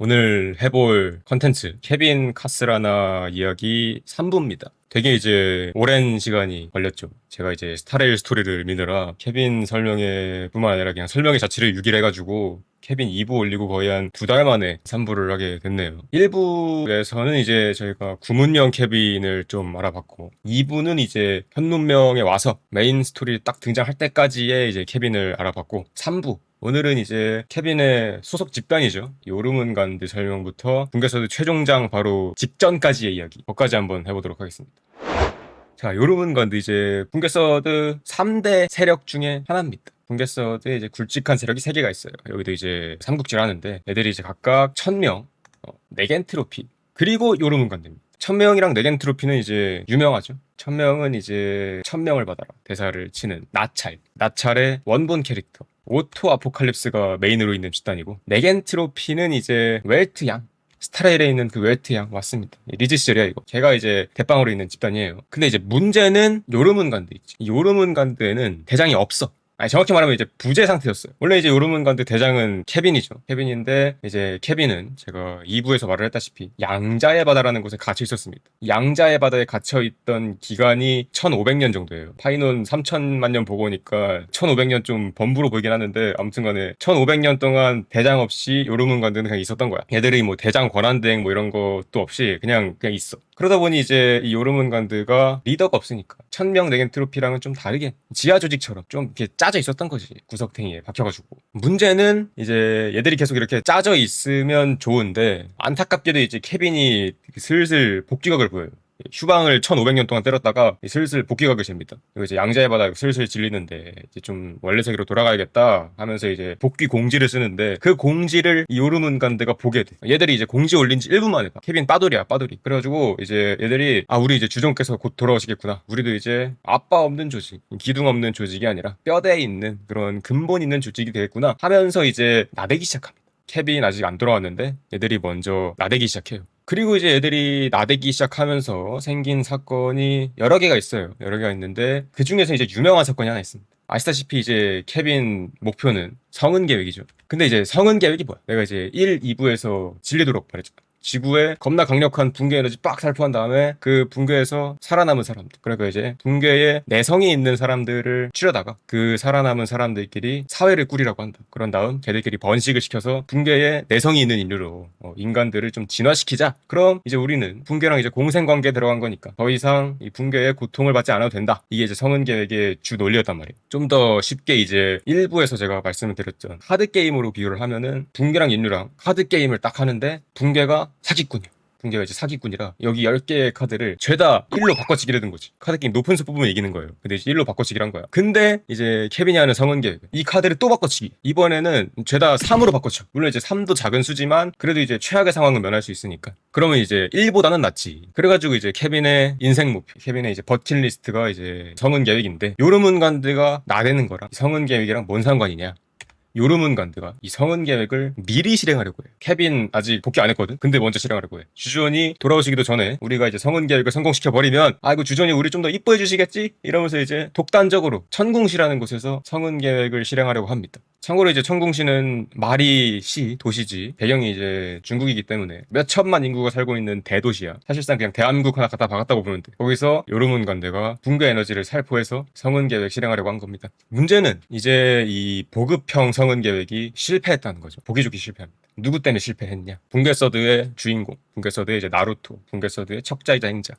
오늘 해볼 컨텐츠 케빈 카스라나 이야기 3부입니다. 되게 이제 오랜 시간이 걸렸죠. 제가 이제 스타레일 스토리를 미느라 케빈 설명회 뿐만 아니라 그냥 설명회 자체를 6일 해가지고 케빈 2부 올리고 거의 한 2달 만에 3부를 하게 됐네요. 1부에서는 이제 저희가 구문형 케빈을 좀 알아봤고 2부는 이제 현문명에 와서 메인 스토리 딱 등장할 때까지의 이제 케빈을 알아봤고 3부 오늘은 이제 케빈의 소속 집단이죠. 요르문간드 설명부터 분계서드 최종장 바로 직전까지의 이야기 거기까지 한번 해보도록 하겠습니다. 자, 요르문간드 이제 분계서드 3대 세력 중에 하나입니다. 분계서드에 이제 굵직한 세력이 3개가 있어요. 여기도 이제 삼국지를 하는데 애들이 이제 각각 1000명, 네겐트로피 그리고 요르문간드입니다. 1000명이랑 네겐트로피는 이제 유명하죠. 1000명은 이제 1000명을 받아라 대사를 치는 나찰의 원본 캐릭터 오토 아포칼립스가 메인으로 있는 집단이고, 네겐트로피는 이제 웰트양 스타레일에 있는 그 웰트양 맞습니다. 리즈 시절이야 이거. 걔가 이제 대빵으로 있는 집단이에요. 근데 이제 문제는 요르문간드 있지. 이 요르문간드에는 대장이 없어. 아니, 정확히 말하면 이제 부재 상태였어요. 원래 이제 요르문간드 대장은 케빈이죠. 케빈인데 이제 케빈은 제가 2부에서 말을 했다시피 양자의 바다라는 곳에 갇혀 있었습니다. 양자의 바다에 갇혀 있던 기간이 1500년 정도예요. 파이논 3000만 년 보고 오니까 1500년 좀 범부로 보이긴 하는데 아무튼간에 1500년 동안 대장 없이 요르문간드는 그냥 있었던 거야. 얘들이 뭐 대장 권한대행 뭐 이런 것도 없이 그냥 있어. 그러다 보니 이제 이 요르문간드가 리더가 없으니까 1000명 네겐트로피랑은 좀 다르게 지하 조직처럼 좀 이렇게 짜져 있었던 거지. 구석탱이에 박혀가지고. 문제는 이제 얘들이 계속 이렇게 짜져 있으면 좋은데 안타깝게도 이제 케빈이 슬슬 복귀각을 보여요. 휴방을 1500년 동안 때렸다가 슬슬 복귀각을 잽니다. 그리고 이제 양자의 바다 슬슬 질리는데 이제 좀 원래 세계로 돌아가야겠다 하면서 이제 복귀 공지를 쓰는데 그 공지를 이 요르문간드가 보게 돼. 얘들이 이제 공지 올린 지 1분 만에 봐. 케빈 빠돌이야 빠돌이. 그래가지고 이제 얘들이 우리 이제 주종께서 곧 돌아오시겠구나. 우리도 이제 아빠 없는 조직, 기둥 없는 조직이 아니라 뼈대에 있는 그런 근본 있는 조직이 되겠구나 하면서 이제 나대기 시작합니다. 케빈 아직 안 돌아왔는데 얘들이 먼저 나대기 시작해요. 그리고 이제 애들이 나대기 시작하면서 생긴 사건이 여러 개가 있어요. 여러 개가 있는데 그 중에서 이제 유명한 사건이 하나 있습니다. 아시다시피 이제 케빈 목표는 성은 계획이죠. 근데 이제 성은 계획이 뭐야? 내가 이제 1, 2부에서 질리도록 말했잖아. 지구에 겁나 강력한 붕괴 에너지 빡 살포한 다음에 그 붕괴에서 살아남은 사람들, 그러니까 이제 붕괴에 내성이 있는 사람들을 추려다가 그 살아남은 사람들끼리 사회를 꾸리라고 한다. 그런 다음 걔들끼리 번식을 시켜서 붕괴에 내성이 있는 인류로 인간들을 좀 진화시키자. 그럼 이제 우리는 붕괴랑 이제 공생관계에 들어간 거니까 더 이상 이 붕괴의 고통을 받지 않아도 된다. 이게 이제 성은 계획의 주 논리였단 말이에요. 좀 더 쉽게 이제 일부에서 제가 말씀을 드렸던 카드 게임으로 비유를 하면은 붕괴랑 인류랑 카드 게임을 딱 하는데 붕괴가 사기꾼이야. 붕괴가 이제 사기꾼이라 여기 10개의 카드를 죄다 1로 바꿔치기를 된 거지. 카드 게임 높은 수 뽑으면 이기는 거예요. 근데 이제 1로 바꿔치기를 한 거야. 근데 이제 케빈이 하는 성은계 이 카드를 또 바꿔치기. 이번에는 죄다 3으로 바꿔쳐. 물론 이제 3도 작은 수지만 그래도 이제 최악의 상황은 면할 수 있으니까. 그러면 이제 1보다는 낫지. 그래가지고 이제 케빈의 인생 목표, 케빈의 이제 버킷리스트가 이제 성은 계획인데 요르문간드가 나대는 거랑 성은 계획이랑 뭔 상관이냐? 요르문간드가 이 성은 계획을 미리 실행하려고 해요. 케빈 아직 복귀 안 했거든? 근데 먼저 실행하려고 해. 주전이 돌아오시기도 전에 우리가 이제 성은 계획을 성공시켜버리면 아이고 주전이 우리 좀 더 이뻐해 주시겠지? 이러면서 이제 독단적으로 천궁시라는 곳에서 성은 계획을 실행하려고 합니다. 참고로 이제 천궁시는 마리시 도시지, 배경이 이제 중국이기 때문에 몇 천만 인구가 살고 있는 대도시야. 사실상 그냥 대한민국 하나 갖다 박았다고 보면 돼. 거기서 요르문간드가 붕괴 에너지를 살포해서 성은 계획 실행하려고 한 겁니다. 문제는 이제 이 보급형 성은 계획이 실패했다는 거죠. 보기 좋게 실패합니다. 누구 때문에 실패했냐? 붕괴서드의 주인공, 붕괴서드의 이제 나루토, 붕괴서드의 척자이자 행자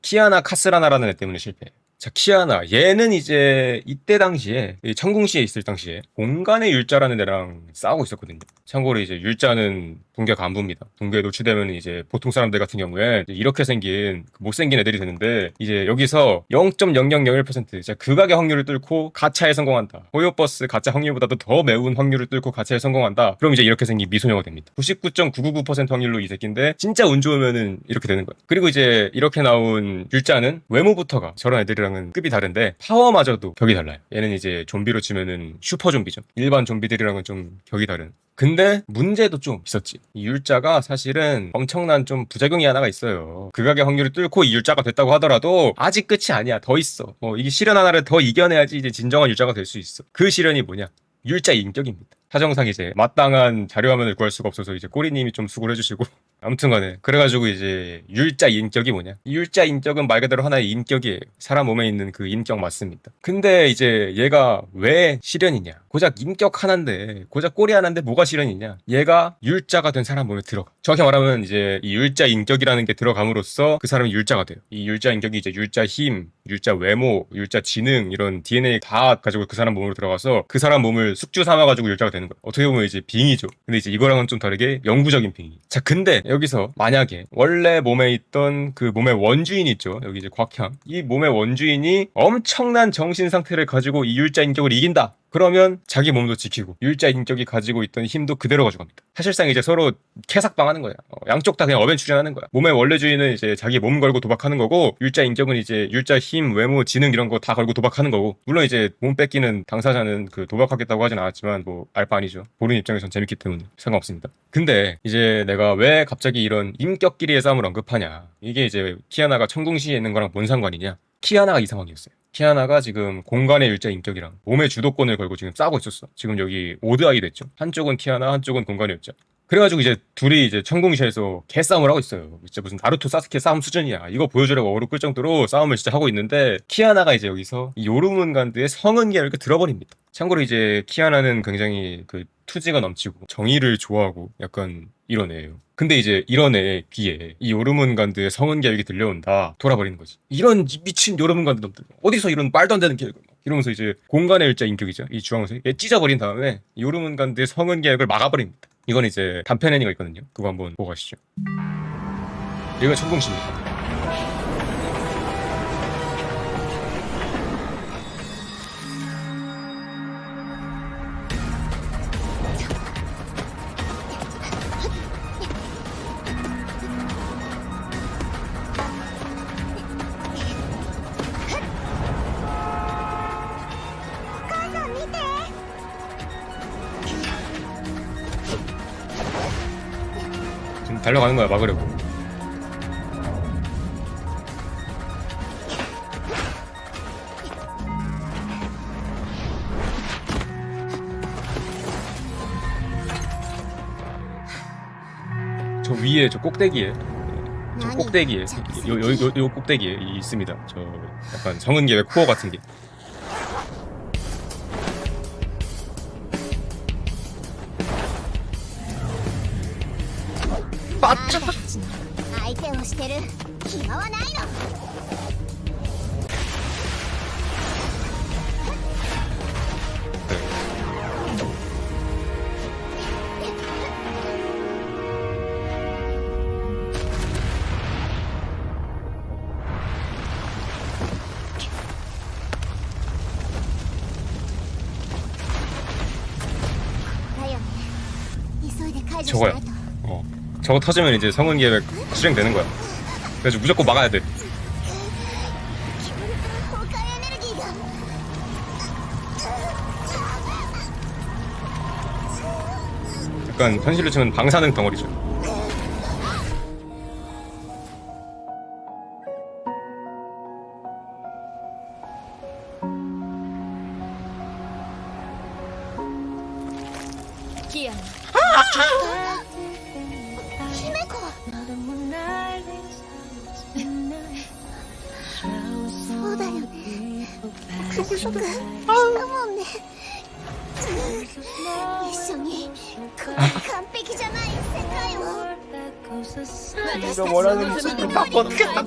키아나 카스라나라는 애 때문에 실패해요. 자, 키아나. 얘는 이제 이때 당시에 천궁시에 있을 당시에 공간의 율자라는 애랑 싸우고 있었거든요. 참고로 이제 율자는 붕괴 간부입니다. 붕괴에 노출되면 이제 보통 사람들 같은 경우에 이렇게 생긴 못생긴 애들이 되는데 이제 여기서 0.0001% 자, 극악의 확률을 뚫고 가차에 성공한다. 호요버스 가차 확률보다도 더 매운 확률을 뚫고 가차에 성공한다. 그럼 이제 이렇게 생긴 미소녀가 됩니다. 99.999% 확률로 이 새끼인데 진짜 운 좋으면은 이렇게 되는 거야. 그리고 이제 이렇게 나온 율자는 외모부터가 저런 애들이랑은 급이 다른데 파워마저도 격이 달라요. 얘는 이제 좀비로 치면은 슈퍼 좀비죠. 일반 좀비들이랑은 좀 격이 다른. 근데 문제도 좀 있었지. 이 율자가 사실은 엄청난 좀 부작용이 하나가 있어요. 극악의 확률을 뚫고 이 율자가 됐다고 하더라도 아직 끝이 아니야. 더 있어. 이게 시련 하나를 더 이겨내야지 이제 진정한 율자가 될 수 있어. 그 시련이 뭐냐? 율자 인격입니다. 사정상 이제 마땅한 자료화면을 구할 수가 없어서 이제 꼬리님이 좀 수고를 해주시고 아무튼간에 그래가지고 이제 율자 인격이 뭐냐, 이 율자 인격은 말 그대로 하나의 인격이에요. 사람 몸에 있는 그 인격 맞습니다. 근데 이제 얘가 왜 실현이냐, 고작 인격 하나인데, 고작 꼬리 하나인데 뭐가 실현이냐, 얘가 율자가 된 사람 몸에 들어가. 정확히 말하면 이제 이 율자 인격이라는 게 들어감으로써 그 사람이 율자가 돼요. 이 율자 인격이 이제 율자 힘, 율자 외모, 율자 지능, 이런 DNA 다 가지고 그 사람 몸으로 들어가서 그 사람 몸을 숙주 삼아가지고 율자가 되는 거야. 어떻게 보면 이제 빙이죠. 근데 이제 이거랑은 좀 다르게 영구적인 빙이. 자, 근데 여기서 만약에 원래 몸에 있던 그 몸의 원주인 있죠, 여기 이제 곽향, 이 몸의 원주인이 엄청난 정신 상태를 가지고 이 율자 인격을 이긴다, 그러면 자기 몸도 지키고 율자 인격이 가지고 있던 힘도 그대로 가져갑니다. 사실상 이제 서로 캐삭방하는 거야. 양쪽 다 그냥 어벤추전하는 거야. 몸의 원래 주인은 이제 자기 몸 걸고 도박하는 거고, 율자 인격은 이제 율자 힘, 외모, 지능 이런 거 다 걸고 도박하는 거고, 물론 이제 몸 뺏기는 당사자는 그 도박하겠다고 하진 않았지만 뭐 알바 아니죠. 보는 입장에선 재밌기 때문에 상관없습니다. 근데 이제 내가 왜 갑자기 이런 인격끼리의 싸움을 언급하냐, 이게 이제 키아나가 천궁시에 있는 거랑 뭔 상관이냐. 키아나가 이 상황이었어요. 키아나가 지금 공간의 율자 인격이랑 몸의 주도권을 걸고 지금 싸우고 있었어. 지금 여기 오드아이 됐죠. 한쪽은 키아나, 한쪽은 공간의 율자. 그래가지고 이제 둘이 이제 천궁시에서 개싸움을 하고 있어요. 진짜 무슨 나루토 사스케 싸움 수준이야. 이거 보여주려고 얼어 끌 정도로 싸움을 진짜 하고 있는데, 키아나가 이제 여기서 이 요르문간드의 성은기를 이렇게 들어버립니다. 참고로 이제 키아나는 굉장히 그 투지가 넘치고 정의를 좋아하고 약간 이런 애예요. 근데 이제 이런 애 귀에 이 요르문간드의 성은 계획이 들려온다, 돌아버리는 거지. 이런 미친 요르문간드 놈들, 어디서 이런 말도 안 되는 계획을, 이러면서 이제 공간의 일자 인격이죠, 이 주황색, 얘 찢어버린 다음에 요르문간드의 성은 계획을 막아버립니다. 이건 이제 단편 애니가 있거든요. 그거 한번 보고 가시죠. 이건 천궁시입니다. 지금 달려가는 거야, 막으려고. 저 위에, 저 꼭대기에, 저 꼭대기에, 요 꼭대기에 있습니다. 저 약간 성은계획 코어 같은 게. 맞죠? 相手をしてる暇はないの。 저거야. 저거 터지면 이제 성은 계획 실행되는 거야. 그래서 무조건 막아야 돼. 약간 현실로 치면 방사능 덩어리죠. 키아. 이거 원하는 모습으로 바꿔놓겠다.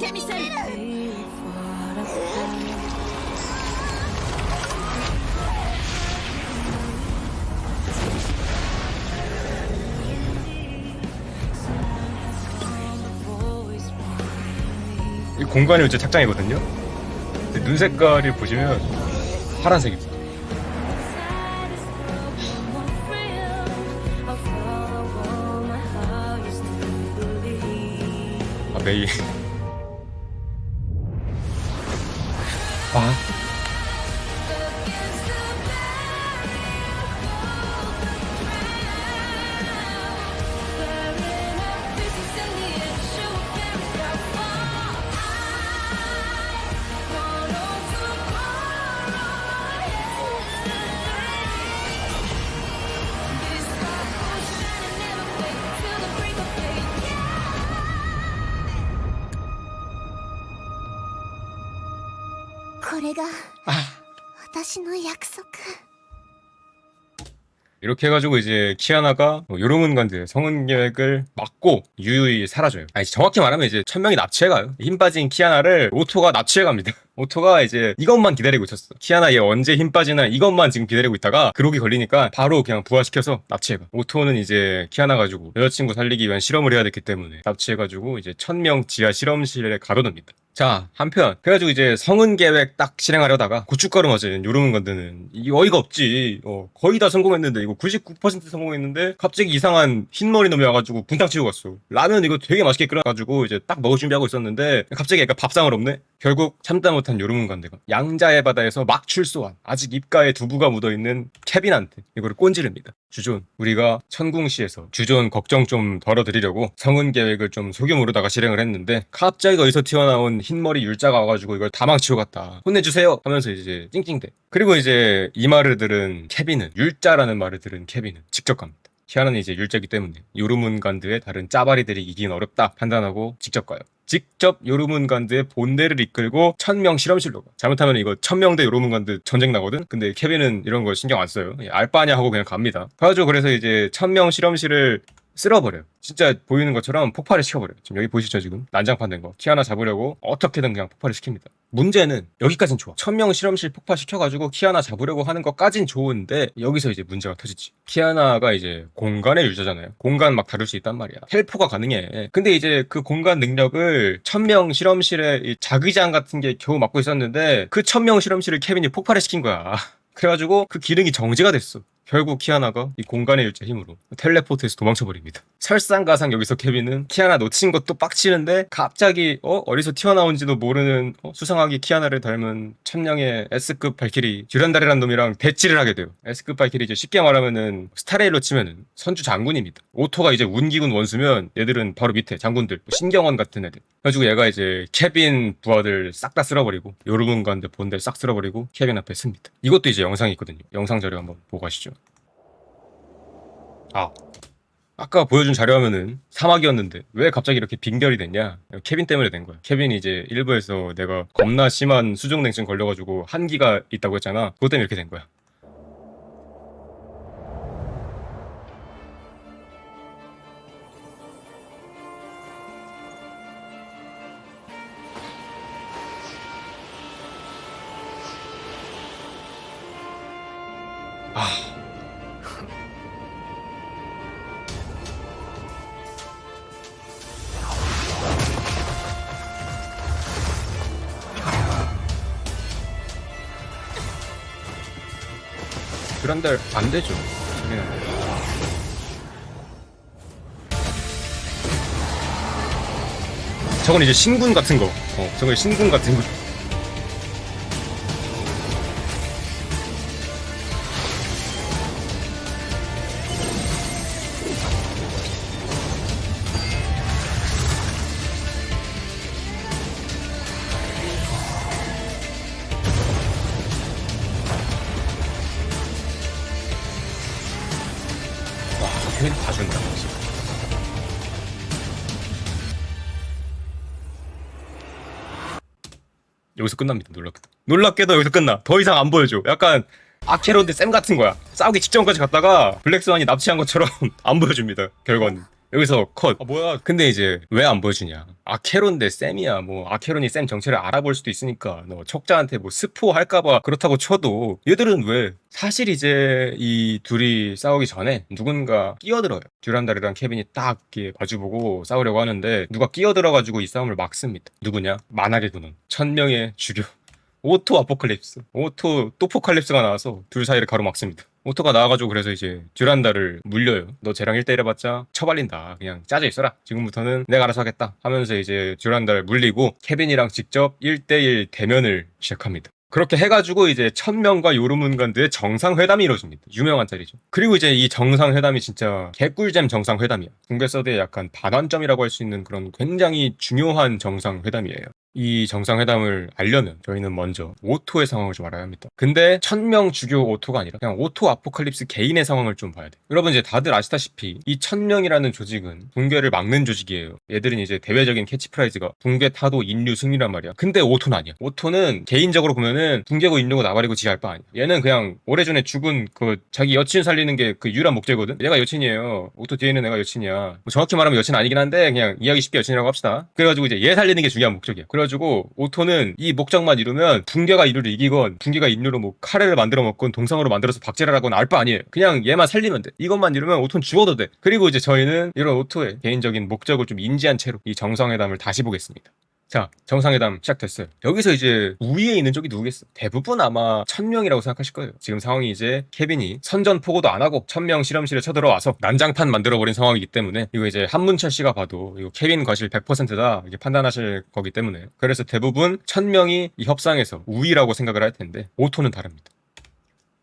이 공간이 이제 착장이거든요. 근데 눈 색깔을 보시면 파란색입니다. 아, 메이. 아. これが 아 私の約束 이렇게 해가지고 이제 키아나가 요르문간드의 성은 계획을 막고 유유히 사라져요. 아니 정확히 말하면 이제 천명이 납치해가요. 힘 빠진 키아나를 오토가 납치해갑니다. 오토가 이제 이것만 기다리고 있었어. 키아나 얘 언제 힘 빠지나 이것만 지금 기다리고 있다가 그록이 걸리니까 바로 그냥 부활시켜서 납치해가. 오토는 이제 키아나 가지고 여자친구 살리기 위한 실험을 해야 됐기 때문에 납치해가지고 이제 천명 지하 실험실에 가둬둡니다. 자, 한편 그래가지고 이제 성은 계획 딱 실행하려다가 고춧가루 맞은 요르문간드는 이 어이가 없지. 거의 다 성공했는데 이거 99% 성공했는데 갑자기 이상한 흰머리 놈이 와가지고 분탕 치고 갔어. 라면 이거 되게 맛있게 끓여가지고 이제 딱 먹을 준비하고 있었는데 갑자기 애가 밥상을 없네. 결국 참다 못한 요르문간드가 양자의 바다에서 막 출소한 아직 입가에 두부가 묻어있는 케빈한테 이거를 꼰지릅니다. 주존, 우리가 천궁시에서 주존 걱정 좀 덜어드리려고 성은 계획을 좀 소규모로다가 실행을 했는데 갑자기 어디서 튀어나온 흰머리 율자가 와가지고 이걸 다 망치고 갔다. 혼내주세요 하면서 이제 찡찡대. 그리고 이제 이 말을 들은 케빈은, 율자라는 말을 들은 케빈은 직접 갑니다. 키아나는 이제 율자이기 때문에 요르문간드의 다른 짜바리들이 이기긴 어렵다 판단하고 직접 가요. 직접 요르문간드의 본대를 이끌고 천명 실험실로 가. 잘못하면 이거 천명대 요르문간드 전쟁 나거든? 근데 케빈은 이런 거 신경 안 써요. 알바냐 하고 그냥 갑니다. 가가지고 그래서 이제 천명 실험실을 쓸어버려요. 진짜 보이는 것처럼 폭발을 시켜버려요. 지금 여기 보이시죠 지금? 난장판 된 거. 키아나 잡으려고 어떻게든 그냥 폭발을 시킵니다. 문제는 여기까진 좋아. 천명 실험실 폭파시켜가지고 키아나 잡으려고 하는 것까진 좋은데 여기서 이제 문제가 터지지. 키아나가 이제 공간의 유저잖아요. 공간 막 다룰 수 있단 말이야. 텔포가 가능해. 근데 이제 그 공간 능력을 천명 실험실에 이 자기장 같은 게 겨우 막고 있었는데 그 천명 실험실을 케빈이 폭발을 시킨 거야. 그래가지고 그 기능이 정지가 됐어. 결국 키아나가 이 공간의 일자 힘으로 텔레포트해서 도망쳐버립니다. 설상가상 여기서 케빈은 키아나 놓친 것도 빡치는데 갑자기 어디서 튀어나온지도 모르는 수상하게 키아나를 닮은 천명의 S급 발키리 듀란달이라는 놈이랑 대치를 하게 돼요. S급 발키리 이제 쉽게 말하면은 스타레일로 치면은 선주 장군입니다. 오토가 이제 운기군 원수면 얘들은 바로 밑에 장군들 신경원 같은 애들. 그래가지고 얘가 이제 케빈 부하들 싹 다 쓸어버리고 요르문간드 본대 싹 쓸어버리고 케빈 앞에 씁니다. 이것도 이제 영상이 있거든요. 영상 자료 한번 보고 가시죠. 아까 보여준 자료하면은 사막이었는데 왜 갑자기 이렇게 빙결이 됐냐? 케빈 때문에 된 거야. 케빈이 이제 일부에서 내가 겁나 심한 수족냉증 걸려가지고 한기가 있다고 했잖아. 그것 때문에 이렇게 된 거야. 듀란달 안 되죠. 케빈 안 돼. 저건 이제 신군 같은 거. 저건 신군 같은 거. 케빈 다 준다. 여기서 끝납니다. 놀랍게도. 놀랍게도 여기서 끝나. 더 이상 안 보여줘. 약간 아케론 대 샘 같은 거야. 싸우기 직전까지 갔다가 블랙스완이 납치한 것처럼 안 보여줍니다. 결과는. 여기서 컷. 뭐야. 근데 이제 왜 안 보여주냐. 아케론 대 샘이야. 뭐 아케론이 샘 정체를 알아볼 수도 있으니까 너 척자한테 뭐 스포 할까봐 그렇다고 쳐도 얘들은 왜 사실 이제 이 둘이 싸우기 전에 누군가 끼어들어요. 듀란달이랑 케빈이 딱 이렇게 마주보고 싸우려고 하는데 누가 끼어들어가지고 이 싸움을 막습니다. 누구냐? 만악의 근원. 천명의 주교. 오토 아포칼립스. 오토 또포칼립스가 나와서 둘 사이를 가로막습니다. 오토가 나와가지고 그래서 이제 듀란다를 물려요. 너 쟤랑 1대1 해봤자 처발린다. 그냥 짜져 있어라. 지금부터는 내가 알아서 하겠다. 하면서 이제 듀란다를 물리고 케빈이랑 직접 1대1 대면을 시작합니다. 그렇게 해가지고 이제 천명과 요르문간드의 정상회담이 이루어집니다. 유명한 자리죠. 그리고 이제 이 정상회담이 진짜 개꿀잼 정상회담이야. 궁극서드의 약간 반환점이라고 할 수 있는 그런 굉장히 중요한 정상회담이에요. 이 정상회담을 알려면 저희는 먼저 오토의 상황을 좀 알아야 합니다. 근데 1000명 주교 오토가 아니라 그냥 오토 아포칼립스 개인의 상황을 좀 봐야 돼. 여러분 이제 다들 아시다시피 이 1000명이라는 조직은 붕괴를 막는 조직이에요. 얘들은 이제 대외적인 캐치프라이즈가 붕괴 타도 인류 승리란 말이야. 근데 오토는 아니야. 오토는 개인적으로 보면은 붕괴고 인류고 나발이고 지할 바 아니야. 얘는 그냥 오래전에 죽은 그 자기 여친 살리는 게 그 유일한 목재거든. 얘가 여친이에요. 오토 뒤에 있는 애가 여친이야. 뭐 정확히 말하면 여친 아니긴 한데 그냥 이야기 쉽게 여친이라고 합시다. 그래가지고 이제 얘 살리는 게 중요한 목적이야. 그래가지고 오토는 이 목적만 이루면 붕괴가 인류를 이기건 붕괴가 인류로 뭐 카레를 만들어 먹건 동성으로 만들어서 박제를 하건 알 바 아니에요. 그냥 얘만 살리면 돼. 이것만 이루면 오토는 죽어도 돼. 그리고 이제 저희는 이런 오토의 개인적인 목적을 좀 인지한 채로 이 정상회담을 다시 보겠습니다. 자, 정상회담 시작됐어요. 여기서 이제 우위에 있는 쪽이 누구겠어? 대부분 아마 1000명이라고 생각하실 거예요. 지금 상황이 이제 케빈이 선전포고도 안 하고 1000명 실험실에 쳐들어와서 난장판 만들어버린 상황이기 때문에 이거 이제 한문철 씨가 봐도 이거 케빈 과실 100%다 이렇게 판단하실 거기 때문에 그래서 대부분 1000명이 이 협상에서 우위라고 생각을 할 텐데 오토는 다릅니다.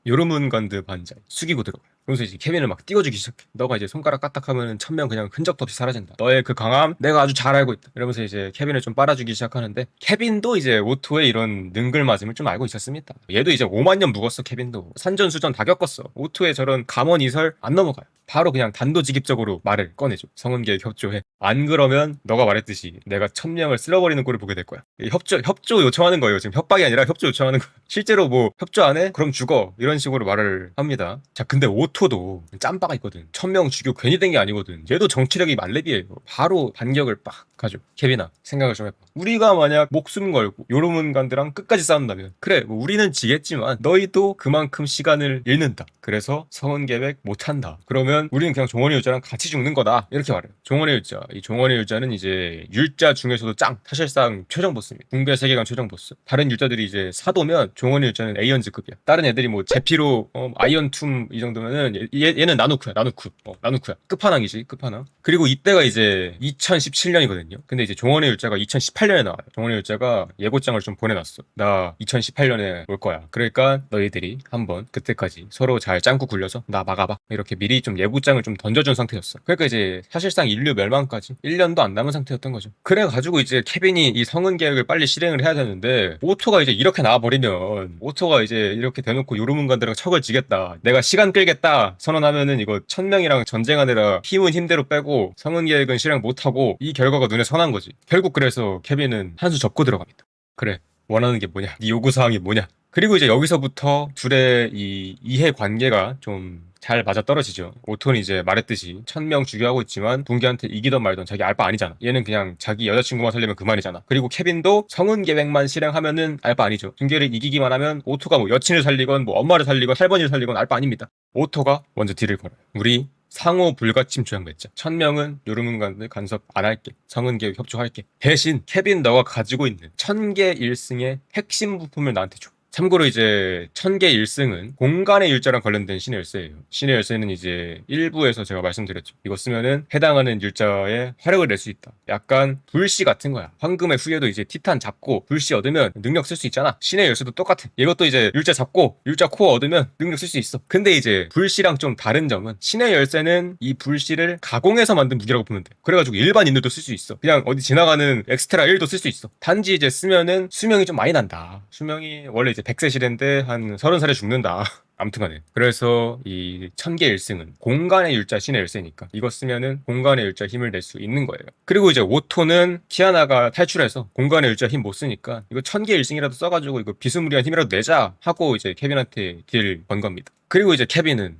요르문간드 반자이 숙이고 들어가요. 그래서 이제 케빈을 막 띄워주기 시작해. 너가 이제 손가락 까딱하면 1000명 그냥 흔적도 없이 사라진다. 너의 그 강함 내가 아주 잘 알고 있다. 이러면서 이제 케빈을 좀 빨아주기 시작하는데 케빈도 이제 오토의 이런 능글맞음을 좀 알고 있었습니다. 얘도 이제 5만 년 묵었어. 케빈도 산전수전 다 겪었어. 오토의 저런 감언이설 안 넘어가요. 바로 그냥 단도직입적으로 말을 꺼내줘. 성은계획 협조해. 안 그러면 너가 말했듯이 내가 1000명을 쓸어버리는 꼴을 보게 될 거야. 협조 요청하는 거예요. 지금 협박이 아니라 협조 요청하는 거야. 실제로 뭐 협조 안 해? 그럼 죽어. 이런 식으로 말을 합니다. 자, 근데 오토도 짬바가 있거든. 1000명 죽여 괜히 된 게 아니거든. 얘도 정치력이 만렙이에요. 바로 반격을 빡 가죠. 케빈아, 생각을 좀 해봐. 우리가 만약 목숨 걸고 요르문간드랑 끝까지 싸운다면 그래, 뭐 우리는 지겠지만 너희도 그만큼 시간을 잃는다. 그래서 성은 계획 못한다. 그러면 우리는 그냥 종원의 율자랑 같이 죽는 거다. 이렇게 말해요. 종원의 율자. 이 종원의 율자는 이제 율자 중에서도 사실상 최종 보스입니다. 붕괴 세계관 최종 보스. 다른 율자들이 이제 사도면 종원의 율자는 에이언즈급이야. 다른 애들이 뭐 제피로 아이언툼 이 정도면은 얘는 나누쿠야. 나누쿠야. 끝판왕이지. 끝판왕. 그리고 이때가 이제 2017년이거든요. 근데 이제 종원의 율자가 2018년에 나와요. 종원의 율자가 예고장을 좀 보내놨어. 나 2018년에 올 거야. 그러니까 너희들이 한번 그때까지 서로 잘 짱구 굴려서 나 막아봐. 이렇게 미리 좀 예고장을 좀 던져준 상태였어. 그러니까 이제 사실상 인류 멸망까지 1년도 안 남은 상태였던 거죠. 그래가지고 이제 케빈이 이 성은 계획을 빨리 실행을 해야 되는데 오토가 이제 이렇게 나와버리면 오토가 이제 이렇게 대놓고 요르문간드랑 척을 지겠다. 내가 시간 끌겠다 선언하면은 이거 1000명이랑 전쟁하느라 힘은 힘대로 빼고 성은 계획은 실행 못하고 이 결과가 눈에 선한 거지. 결국 그래서 케빈은 한 수 접고 들어갑니다. 그래, 원하는 게 뭐냐? 네 요구사항이 뭐냐? 그리고 이제 여기서부터 둘의 이 이해 관계가 좀 잘 맞아 떨어지죠. 오토는 이제 말했듯이 1000명 죽여하고 있지만 붕괴한테 이기던 말던 자기 알바 아니잖아. 얘는 그냥 자기 여자친구만 살리면 그만이잖아. 그리고 케빈도 성은 계획만 실행하면은 알바 아니죠. 붕괴를 이기기만 하면 오토가 뭐 여친을 살리건 뭐 엄마를 살리건 할머니를 살리건 알바 아닙니다. 오토가 먼저 딜을 걸어요. 우리 상호 불가침 조약 맺자. 1000명은 요르문간드 간섭 안 할게. 성은 계획 협조할게. 대신 케빈 너가 가지고 있는 1000개 1승의 핵심 부품을 나한테 줘. 참고로 이제 1000개 1승은 공간의 율자랑 관련된 신의 열쇠예요. 신의 열쇠는 이제 일부에서 제가 말씀드렸죠. 이거 쓰면은 해당하는 율자에 화력을 낼 수 있다. 약간 불씨 같은 거야. 황금의 후예도 이제 티탄 잡고 불씨 얻으면 능력 쓸 수 있잖아. 신의 열쇠도 똑같아. 이것도 이제 율자 잡고 율자 코어 얻으면 능력 쓸 수 있어. 근데 이제 불씨랑 좀 다른 점은 신의 열쇠는 이 불씨를 가공해서 만든 무기라고 보면 돼. 그래가지고 일반인들도 쓸 수 있어. 그냥 어디 지나가는 엑스트라 1도 쓸 수 있어. 단지 이제 쓰면은 수명이 좀 많이 난다. 수명이 원래 이제 100세 시대인데 한 30살에 죽는다. 아무튼간에 그래서 이 1000개 1승은 공간의 율자 신의 열쇠니까 이거 쓰면은 공간의 율자 힘을 낼 수 있는 거예요. 그리고 이제 오토는 키아나가 탈출해서 공간의 율자 힘 못 쓰니까 이거 1000개 1승이라도 써가지고 이거 비스무리한 힘이라도 내자 하고 이제 케빈한테 딜 건 겁니다. 그리고 이제 케빈은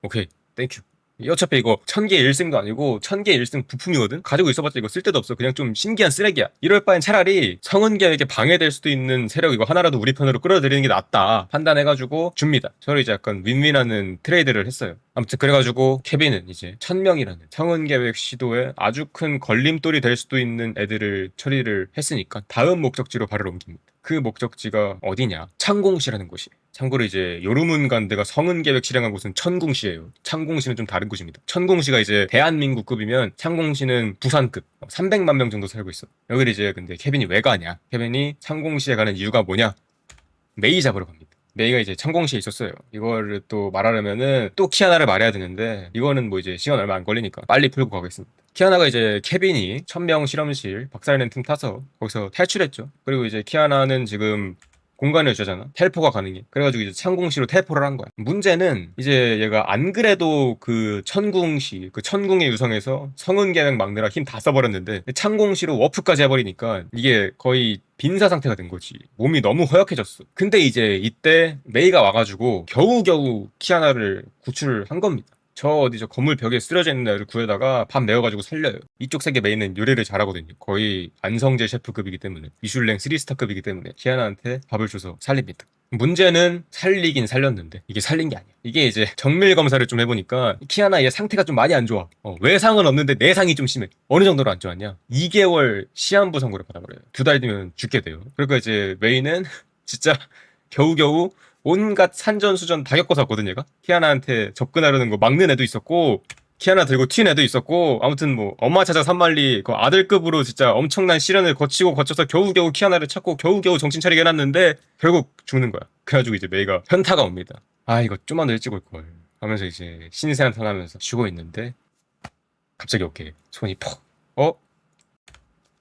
오케이 땡큐. 어차피 이거 1000개 1승도 아니고 1000개 1승 부품이거든? 가지고 있어봤자 이거 쓸데도 없어. 그냥 좀 신기한 쓰레기야. 이럴 바엔 차라리 성은 계획에 방해될 수도 있는 세력 이거 하나라도 우리 편으로 끌어들이는 게 낫다 판단해가지고 줍니다. 서로 이제 약간 윈윈하는 트레이드를 했어요. 아무튼 그래가지고 케빈은 이제 1000명이라는 성은 계획 시도에 아주 큰 걸림돌이 될 수도 있는 애들을 처리를 했으니까 다음 목적지로 발을 옮깁니다. 그 목적지가 어디냐? 창공시라는 곳이. 참고로 이제 요르문간드가 성은 계획 실행한 곳은 천궁시예요. 창공시는 좀 다른 곳입니다. 천궁시가 이제 대한민국급이면 창공시는 부산급 300만 명 정도 살고 있어. 여기를 이제 근데 케빈이 왜 가냐? 케빈이 창공시에 가는 이유가 뭐냐? 메이 잡으러 갑니다. 메이가 이제 천공시에 있었어요. 이거를 또 말하려면은 또 키아나를 말해야 되는데 이거는 뭐 이제 시간 얼마 안 걸리니까 빨리 풀고 가겠습니다. 키아나가 이제 케빈이 1000명 실험실 박살낸 틈 타서 거기서 탈출했죠. 그리고 이제 키아나는 지금 공간의 여자잖아. 텔포가 가능해. 그래가지고 이제 천궁시로 텔포를 한 거야. 문제는 이제 얘가 안 그래도 그 천궁시, 그 천궁의 유성에서 성은계명 막느라 힘 다 써버렸는데 창궁시로 워프까지 해버리니까 이게 거의 빈사 상태가 된 거지. 몸이 너무 허약해졌어. 근데 이제 이때 메이가 와가지고 겨우겨우 키아나를 구출한 겁니다. 저 어디 저 건물 벽에 쓰러져 있는 애를 구해다가 밥 내어가지고 살려요. 이쪽 세계 메인은 요리를 잘하거든요. 거의 안성재 셰프급이기 때문에 미슐랭 3스타급이기 때문에 키아나한테 밥을 줘서 살립니다. 문제는 살리긴 살렸는데 이게 살린 게 아니야. 이게 이제 정밀 검사를 좀 해보니까 키아나 얘 상태가 좀 많이 안 좋아. 외상은 없는데 내상이 좀 심해. 어느 정도로 안 좋았냐? 2개월 시한부 선고를 받아버려요. 2달 뒤면 죽게 돼요. 그러니까 이제 메이는 진짜 겨우겨우 온갖 산전수전 다 겪어서 왔거든 얘가. 키아나한테 접근하려는 거 막는 애도 있었고 키아나 들고 튄 애도 있었고 아무튼 뭐 엄마 찾아 산만리 그 아들급으로 진짜 엄청난 시련을 거쳐서 겨우겨우 키아나를 찾고 겨우겨우 정신 차리게 해놨는데 결국 죽는 거야. 그래가지고 이제 메이가 현타가 옵니다. 아 이거 좀만 더 일찍 올걸 하면서 이제 신세한탄하면서 쉬고 있는데 갑자기 어깨에 손이 퍽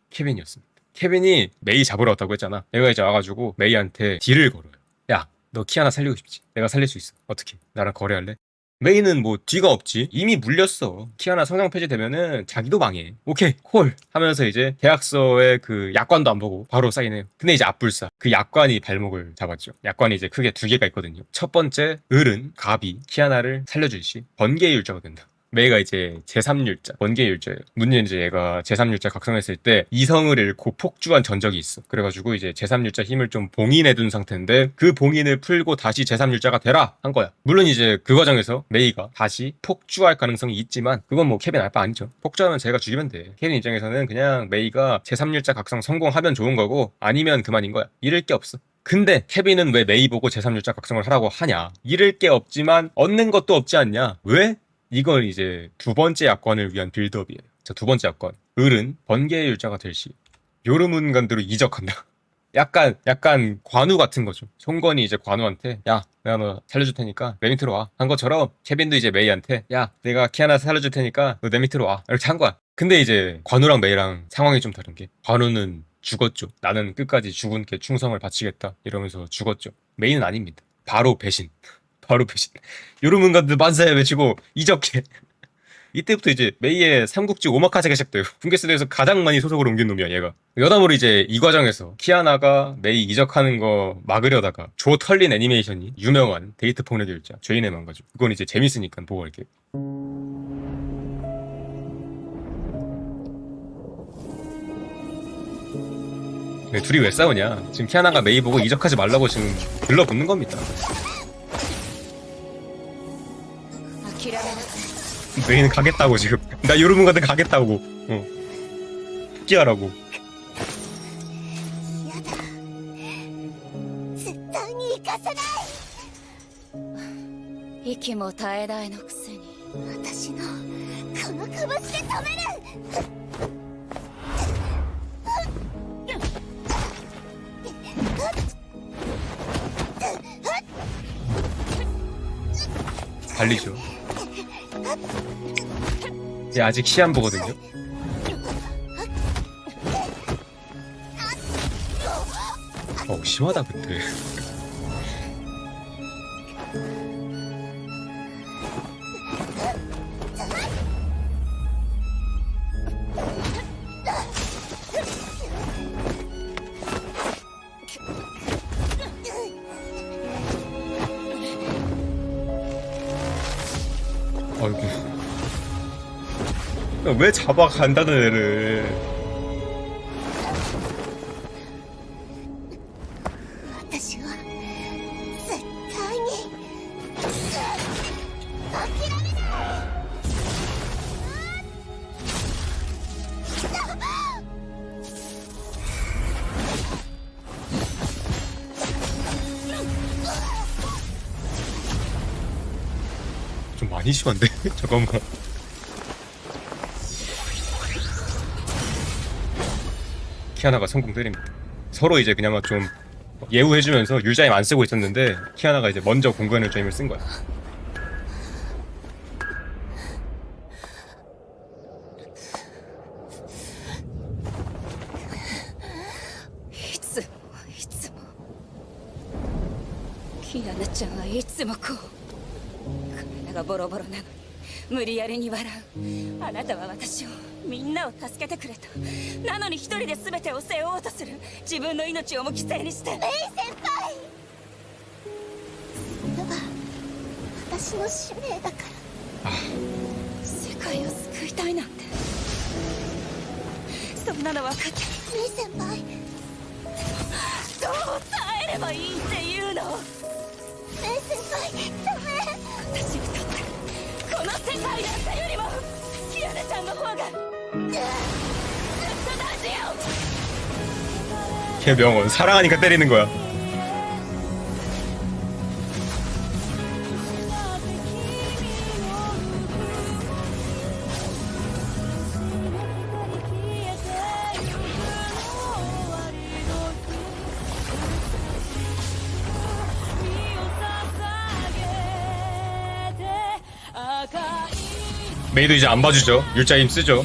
케빈이었습니다. 케빈이 메이 잡으러 왔다고 했잖아. 얘가 이제 와가지고 메이한테 딜을 걸어요. 야 너 키아나 살리고 싶지? 내가 살릴 수 있어. 어떻게? 나랑 거래할래? 메이는 뭐 뒤가 없지. 이미 물렸어. 키아나 성장 폐지되면은 자기도 망해. 오케이 콜 하면서 이제 계약서에 그 약관도 안 보고 바로 사인해요. 근데 이제 앞불사 그 약관이 발목을 잡았죠. 약관이 이제 크게 두 개가 있거든요. 첫 번째 을은 갑이 키아나를 살려줄 시 번개의 율자가 된다. 메이가 이제 제3율자, 번개율자예요. 문제는 이제 얘가 제3율자 각성했을 때 이성을 잃고 폭주한 전적이 있어. 그래가지고 이제 제3율자 힘을 좀 봉인해둔 상태인데 그 봉인을 풀고 다시 제3율자가 되라 한 거야. 물론 이제 그 과정에서 메이가 다시 폭주할 가능성이 있지만 그건 뭐 케빈 알 바 아니죠. 폭주하면 제가 죽이면 돼. 케빈 입장에서는 그냥 메이가 제3율자 각성 성공하면 좋은 거고 아니면 그만인 거야. 잃을 게 없어. 근데 케빈은 왜 메이 보고 제3율자 각성을 하라고 하냐? 잃을 게 없지만 얻는 것도 없지 않냐? 왜? 이건 이제 두 번째 약관을 위한 빌드업이에요. 자, 두 번째 약관. 을은 번개의 율자가 될 시 요르문간드로 이적한다. 약간 관우 같은 거죠. 송건이 이제 관우한테 야 내가 너 살려줄 테니까 내 밑으로 와 한 것처럼 케빈도 이제 메이한테 야 내가 키아나 살려줄 테니까 너 내 밑으로 와 이렇게 한 거야. 근데 이제 관우랑 메이랑 상황이 좀 다른 게 관우는 죽었죠. 나는 끝까지 죽은께 충성을 바치겠다 이러면서 죽었죠. 메이는 아닙니다. 바로 배신. 바로 배신. 요르문간드 만사에 외치고 이적해. 이때부터 이제 메이의 삼국지 오마카세가 시작돼요. 분계스대에서 가장 많이 소속을 옮긴 놈이야 얘가. 여담으로 이제 이 과정에서 키아나가 메이 이적하는 거 막으려다가 조 털린 애니메이션이 유명한 데이트 폭력의 율자 죄인의 망가죠. 그건 이제 재밌으니까 보고 갈게요. 네, 둘이 왜 싸우냐? 지금 키아나가 메이 보고 이적하지 말라고 지금 들러붙는 겁니다. 메이는 가겠다고 지금. 나 요르문간드 가겠다고. 복귀하라고. 絶対に行かせない。息も絶え絶えのくせに私のこの拳で止める。 달리죠. 얘 아직 시한부거든요. 심하다 근데. 아이고. 왜 잡아간다는 애를. 私は絶対に諦めない。 좀 많이 심한데? 잠깐만. 키아나가 성공 때립니다. 서로 이제 그냥 좀 예우해주면서 율자임 안 쓰고 있었는데 키아나가 이제 먼저 공간 율자임을 쓴 거야. いつもいつもキアナちゃんはいつもこう体がボロボロなのに無理やりに笑う。あなたは私をみんなを助けてくれた。なのに一人で全てを背負おうとする。自分の命をも犠牲にして。メイ先輩、それは私の使命だから。世界を救いたいなんてそんなの分かってる。メイ先輩、どう耐えればいいっていうの。メイ先輩、ダメ。私にとってこの世界なんてよりもキアナちゃんの方がずっと大事よ。 걔 명언 사랑하니까 때리는 거야. 메이도 이제 안 봐주죠. 율자임 쓰죠.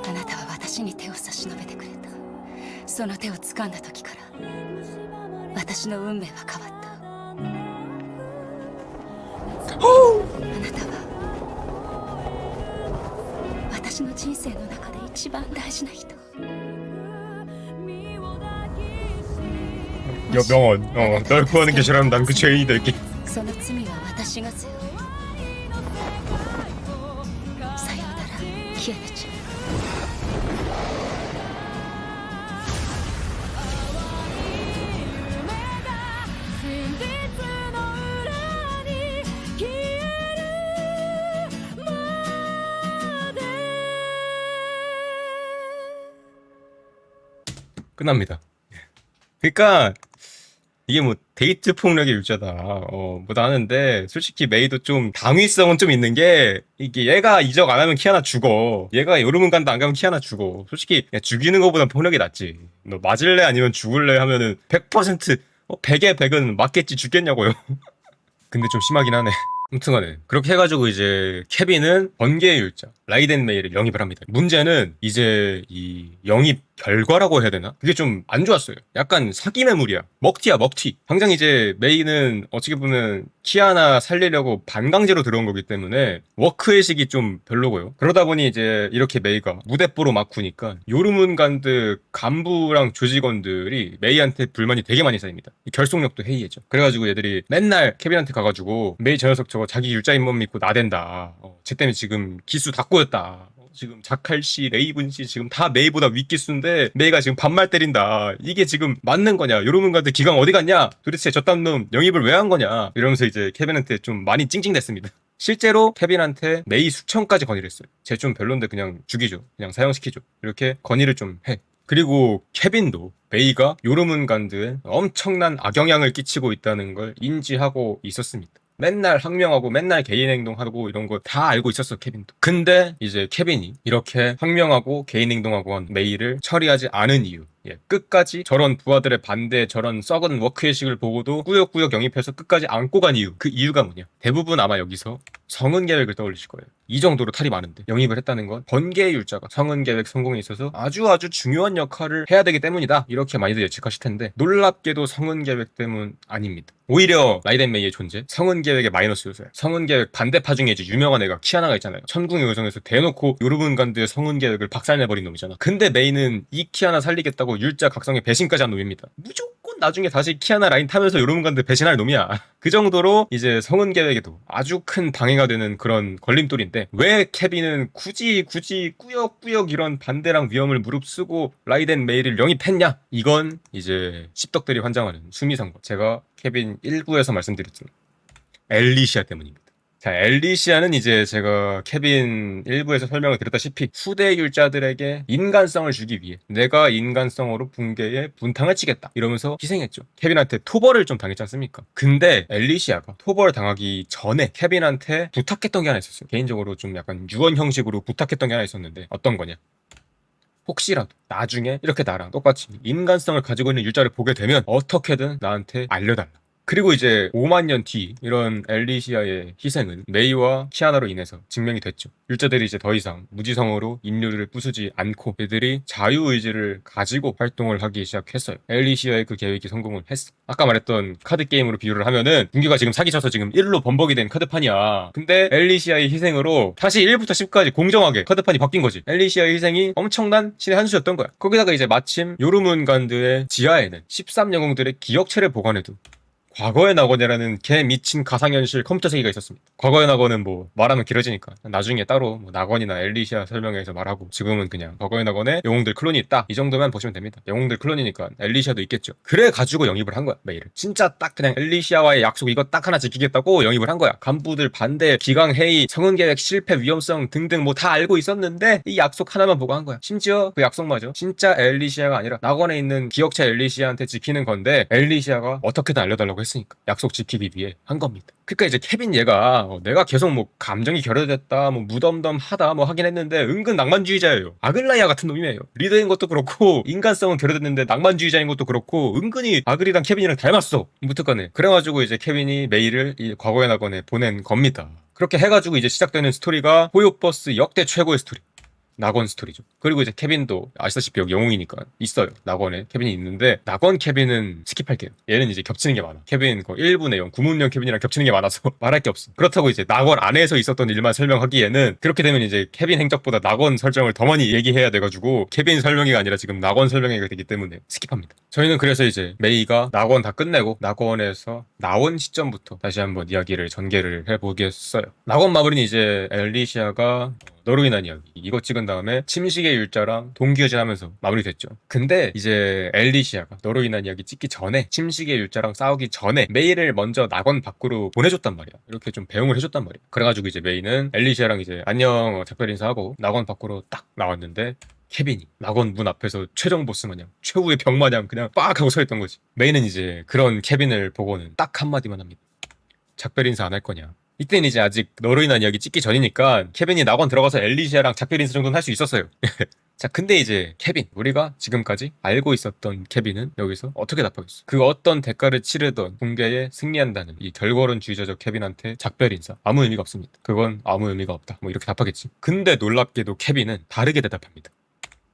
あなたは私に手を差し伸べてくれた。その手を掴んだ時から私の運命は変わった。あなたは私の人生の中で一番大事な人。 명언. 널 구하는 게 싫으면 난 그 죄인이 될게. その罪は私が背負う。さようならキアナちゃん。끝납니다. 그러니까 이게 뭐 데이트 폭력의 율자다 뭐다 하는데 솔직히 메이도 좀 당위성은 좀 있는 게 이게 얘가 이적 안 하면 키아나 죽어. 얘가 요르문간도 안 가면 키아나 죽어. 솔직히 그냥 죽이는 것보단 폭력이 낫지. 너 맞을래 아니면 죽을래 하면은 100% 100에 100은 맞겠지 죽겠냐고요. 근데 좀 심하긴 하네. 아무튼간에 그렇게 해가지고 이제 케빈은 번개의 율자 라이덴 메이를 영입을 합니다. 문제는 이제 이 영입 결과라고 해야 되나? 그게 좀 안 좋았어요. 약간 사기 매물이야. 먹튀야 먹튀. 당장 이제 메이는 어떻게 보면 키아나 살리려고 반강제로 들어온 거기 때문에 워크의식이 좀 별로고요. 그러다 보니 이제 이렇게 메이가 무대뽀로 막 구니까 요르문간드 간부랑 조직원들이 메이한테 불만이 되게 많이 쌓입니다. 이 결속력도 해이해져. 그래가지고 얘들이 맨날 케빈한테 가가지고 메이 저 녀석 저거 자기 율자인몸 믿고 나댄다. 쟤 때문에 지금 기수 다 꼬였다. 지금 자칼씨, 레이븐씨 지금 다 메이보다 윗기수인데 메이가 지금 반말 때린다. 이게 지금 맞는 거냐? 요르문간드 기강 어디 갔냐? 도대체 저딴 놈 영입을 왜 한 거냐? 이러면서 이제 케빈한테 좀 많이 찡찡댔습니다. 실제로 케빈한테 메이 숙청까지 건의를 했어요. 쟤 좀 별론데 그냥 죽이죠. 그냥 사형시키죠. 이렇게 건의를 좀 해. 그리고 케빈도 메이가 요르문간드에 엄청난 악영향을 끼치고 있다는 걸 인지하고 있었습니다. 맨날 항명하고 맨날 개인 행동하고 이런 거 다 알고 있었어 케빈도. 근데 이제 케빈이 이렇게 항명하고 개인 행동하고 한 메이를 처리하지 않은 이유, 끝까지 저런 부하들의 반대, 저런 썩은 워크의식을 보고도 꾸역꾸역 영입해서 끝까지 안고 간 이유, 그 이유가 뭐냐? 대부분 아마 여기서 성은 계획을 떠올리실 거예요. 이 정도로 탈이 많은데 영입을 했다는 건 번개의 율자가 성은 계획 성공에 있어서 아주 중요한 역할을 해야 되기 때문이다. 이렇게 많이들 예측하실 텐데 놀랍게도 성은 계획 때문 아닙니다. 오히려 라이덴 메이의 존재, 성은 계획의 마이너스 요소야. 성은 계획 반대파 중에 이제 유명한 애가 키아나가 있잖아요. 천궁의 요정에서 대놓고 요르문간드의 성은 계획을 박살내버린 놈이잖아. 근데 메이는 이 키아나 살리겠다고 율자 각성에 배신까지 한 놈입니다. 무조건 나중에 다시 키아나 라인 타면서 요르문간드 배신할 놈이야. 그 정도로 이제 성은 계획에도 아주 큰 방해가 되는 그런 걸림돌인데 왜 케빈은 굳이 꾸역꾸역 이런 반대랑 위험을 무릅쓰고 라이덴 메이를 영입했냐? 이건 이제 씹덕들이 환장하는 수미상관. 제가 케빈 1부에서 말씀드렸지만 엘리시아 때문입니다. 자, 엘리시아는 이제 제가 케빈 1부에서 설명을 드렸다시피 후대 율자들에게 인간성을 주기 위해 내가 인간성으로 붕괴에 분탕을 치겠다 이러면서 희생했죠. 케빈한테 토벌을 좀 당했지 않습니까? 근데 엘리시아가 토벌 당하기 전에 케빈한테 부탁했던 게 하나 있었어요. 개인적으로 좀 약간 유언 형식으로 부탁했던 게 하나 있었는데 어떤 거냐? 혹시라도 나중에 이렇게 나랑 똑같이 인간성을 가지고 있는 율자를 보게 되면 어떻게든 나한테 알려달라. 그리고 이제 5만 년 뒤 이런 엘리시아의 희생은 메이와 키아나로 인해서 증명이 됐죠. 율자들이 이제 더 이상 무지성으로 인류를 부수지 않고 얘들이 자유의지를 가지고 활동을 하기 시작했어요. 엘리시아의 그 계획이 성공을 했어. 아까 말했던 카드 게임으로 비유를 하면은 군기가 지금 사기쳐서 지금 1로 번복이 된 카드판이야. 근데 엘리시아의 희생으로 다시 1부터 10까지 공정하게 카드판이 바뀐 거지. 엘리시아의 희생이 엄청난 신의 한 수였던 거야. 거기다가 이제 마침 요르문간드의 지하에는 13영웅들의 기억체를 보관해둔 과거의 낙원이라는 개 미친 가상현실 컴퓨터 세계가 있었습니다. 과거의 낙원은 뭐 말하면 길어지니까 나중에 따로 뭐 낙원이나 엘리시아 설명회에서 말하고 지금은 그냥 과거의 낙원에 영웅들 클론이 있다 이 정도만 보시면 됩니다. 영웅들 클론이니까 엘리시아도 있겠죠. 그래 가지고 영입을 한 거야 메이를. 진짜 딱 그냥 엘리시아와의 약속 이거 딱 하나 지키겠다고 영입을 한 거야. 간부들 반대, 기강 회의, 성은 계획 실패 위험성 등등 뭐 다 알고 있었는데 이 약속 하나만 보고 한 거야. 심지어 그 약속마저 진짜 엘리시아가 아니라 낙원에 있는 기억체 엘리시아한테 지키는 건데 엘리시아가 어떻게든 알려달라고 했으니까 약속 지키기 위해 한 겁니다. 그러니까 이제 케빈 얘가 내가 계속 뭐 감정이 결여됐다 뭐 무덤덤하다 뭐 하긴 했는데 은근 낭만주의자예요. 아글라이아 같은 놈이에요. 리더인 것도 그렇고 인간성은 결여됐는데 낭만주의자인 것도 그렇고 은근히 아글이랑 케빈이랑 닮았어. 무튼간에 그래가지고 이제 케빈이 메이를 이 과거의 낙원에 보낸 겁니다. 그렇게 해가지고 이제 시작되는 스토리가 호요버스 역대 최고의 스토리. 낙원 스토리죠. 그리고 이제 케빈도 아시다시피 여기 영웅이니까 있어요. 낙원에 케빈이 있는데 낙원 케빈은 스킵할게요. 얘는 이제 겹치는 게 많아. 케빈 그 1부 내용, 구문령 케빈이랑 겹치는 게 많아서 말할 게 없어. 그렇다고 이제 낙원 안에서 있었던 일만 설명하기에는 그렇게 되면 이제 케빈 행적보다 낙원 설정을 더 많이 얘기해야 돼가지고 케빈 설명회가 아니라 지금 낙원 설명회가 되기 때문에 스킵합니다. 저희는 그래서 이제 메이가 낙원 다 끝내고 낙원에서 나온 시점부터 다시 한번 이야기를 전개를 해보겠어요. 낙원 마무리는 이제 엘리시아가 너로 인한 이야기 이거 찍은 다음에 침식의 율자랑 동기화진하면서 마무리됐죠. 근데 이제 엘리시아가 너로 인한 이야기 찍기 전에 침식의 율자랑 싸우기 전에 메이를 먼저 낙원 밖으로 보내줬단 말이야. 이렇게 좀 배웅을 해줬단 말이야. 그래가지고 이제 메이는 엘리시아랑 이제 안녕 작별 인사하고 낙원 밖으로 딱 나왔는데 케빈이 낙원 문 앞에서 최종 보스 마냥 최후의 병 마냥 그냥 빡 하고 서 있던 거지. 메이는 이제 그런 케빈을 보고는 딱 한마디만 합니다. 작별 인사 안 할 거냐. 이때는 이제 아직 너로 인한 이야기 찍기 전이니까 케빈이 낙원 들어가서 엘리시아랑 작별 인사 정도는 할 수 있었어요. 자, 근데 이제 케빈, 우리가 지금까지 알고 있었던 케빈은 여기서 어떻게 답하겠어? 그 어떤 대가를 치르던 붕괴에 승리한다는 이 결과론주의자적 케빈한테 작별 인사 아무 의미가 없습니다. 그건 아무 의미가 없다. 뭐 이렇게 답하겠지. 근데 놀랍게도 케빈은 다르게 대답합니다.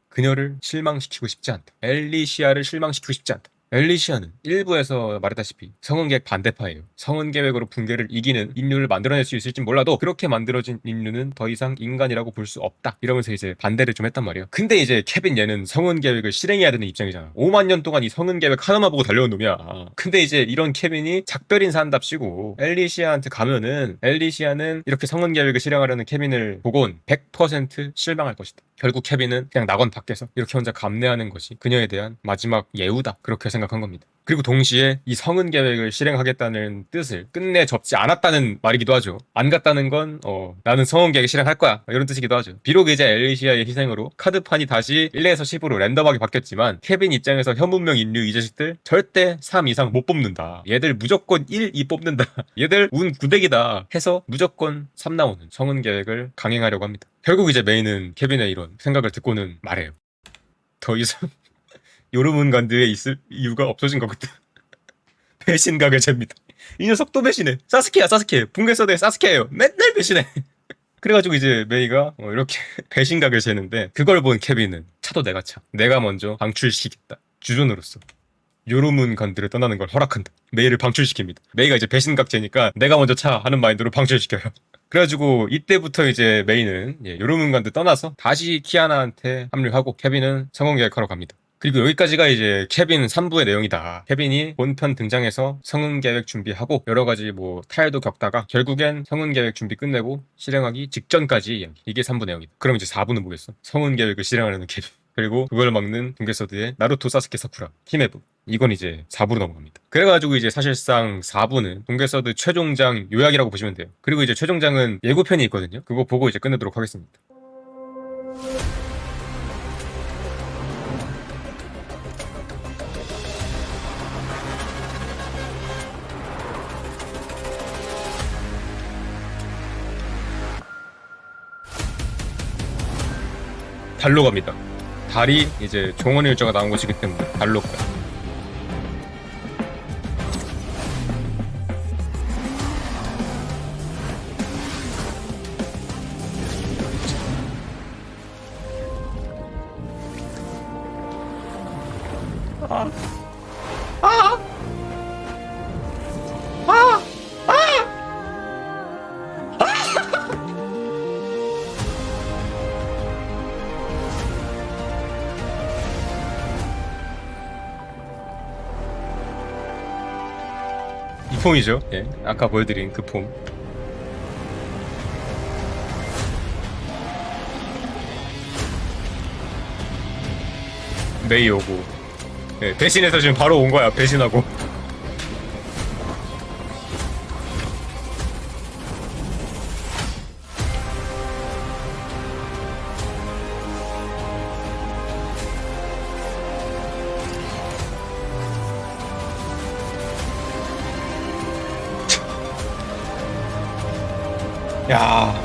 그녀를 실망시키고 싶지 않다. 엘리시아를 실망시키고 싶지 않다. 엘리시아는 1부에서 말했다시피 성은계획 반대파예요. 성은계획으로 붕괴를 이기는 인류를 만들어낼 수 있을진 몰라도 그렇게 만들어진 인류는 더 이상 인간이라고 볼 수 없다. 이러면서 이제 반대를 좀 했단 말이에요. 근데 이제 케빈 얘는 성은계획을 실행해야 되는 입장이잖아. 5만 년 동안 이 성은계획 하나만 보고 달려온 놈이야. 근데 이제 이런 케빈이 작별 인사한답시고 엘리시아한테 가면은 엘리시아는 이렇게 성은계획을 실행하려는 케빈을 보곤 100% 실망할 것이다. 결국 케빈은 그냥 낙원 밖에서 이렇게 혼자 감내하는 것이 그녀에 대한 마지막 예우다. 그렇게 생각한 겁니다. 그리고 동시에 이 성은 계획을 실행하겠다는 뜻을 끝내 접지 않았다는 말이기도 하죠. 안 갔다는 건 나는 성은 계획 실행할 거야 이런 뜻이기도 하죠. 비록 이제 엘리시아의 희생으로 카드판이 다시 1에서 10으로 랜덤하게 바뀌었지만 케빈 입장에서 현문명 인류 이 자식들 절대 3 이상 못 뽑는다. 얘들 무조건 1, 2 뽑는다. 얘들 운 구대기다 해서 무조건 3 나오는 성은 계획을 강행하려고 합니다. 결국 이제 메이는 케빈의 이런 생각을 듣고는 말해요. 더 이상 요르문간드에 있을 이유가 없어진 거거든. 배신각을 잽니다. 이 녀석 또 배신해. 사스케야 사스케. 붕괴서드의 사스케예요. 맨날 배신해. 그래가지고 이제 메이가 이렇게 배신각을 재는데 그걸 본 케빈은 차도 내가 차. 내가 먼저 방출시키겠다. 주존으로서. 요르문간드를 떠나는 걸 허락한다. 메이를 방출시킵니다. 메이가 이제 배신각 재니까 내가 먼저 차 하는 마인드로 방출시켜요. 그래가지고 이때부터 이제 메이는 요르문간드 떠나서 다시 키아나한테 합류하고 케빈은 성공 계획하러 갑니다. 그리고 여기까지가 이제 케빈 3부의 내용이다. 케빈이 본편 등장해서 성은 계획 준비하고 여러 가지 뭐 타일도 겪다가 결국엔 성은 계획 준비 끝내고 실행하기 직전까지 이야기. 이게 3부 내용이다. 그럼 이제 4부는 뭐겠어? 성은 계획을 실행하려는 케빈. 그리고 그걸 막는 분계서드의 나루토 사스케 사쿠라 히메부. 이건 이제 4부로 넘어갑니다. 그래가지고 이제 사실상 4부는 분계서드 최종장 요약이라고 보시면 돼요. 그리고 이제 최종장은 예고편이 있거든요. 그거 보고 이제 끝내도록 하겠습니다. 달로 갑니다. 달이 이제 종원의 일자가 나온 곳이기 때문에 달로 가요. 이 폼이죠. 예, 아까 보여드린 그 폼. 메이 오고. 예, 배신해서 지금 바로 온 거야. 배신하고. 야.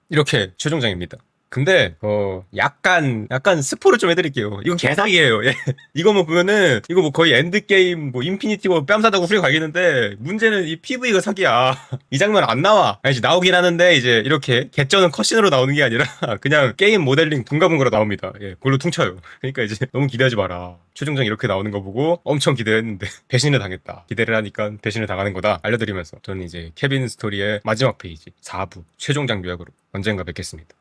이렇게 최종장입니다. 근데 약간 스포를 좀 해드릴게요. 이건 개사기예요. 예. 이거만 보면은 이거 뭐 거의 엔드게임 뭐 인피니티 워 뺨싸다고 후리 가겠는데 문제는 이 PV가 사기야. 이 장면 안 나와. 아니, 이제 나오긴 하는데 이제 이렇게 개쩌는 컷신으로 나오는 게 아니라 그냥 게임 모델링 붕가붕가로 나옵니다. 예, 그걸로 퉁쳐요. 그러니까 이제 너무 기대하지 마라. 최종장 이렇게 나오는 거 보고 엄청 기대했는데 배신을 당했다. 기대를 하니까 배신을 당하는 거다 알려드리면서 저는 이제 케빈 스토리의 마지막 페이지 4부 최종장 요약으로 언젠가 뵙겠습니다.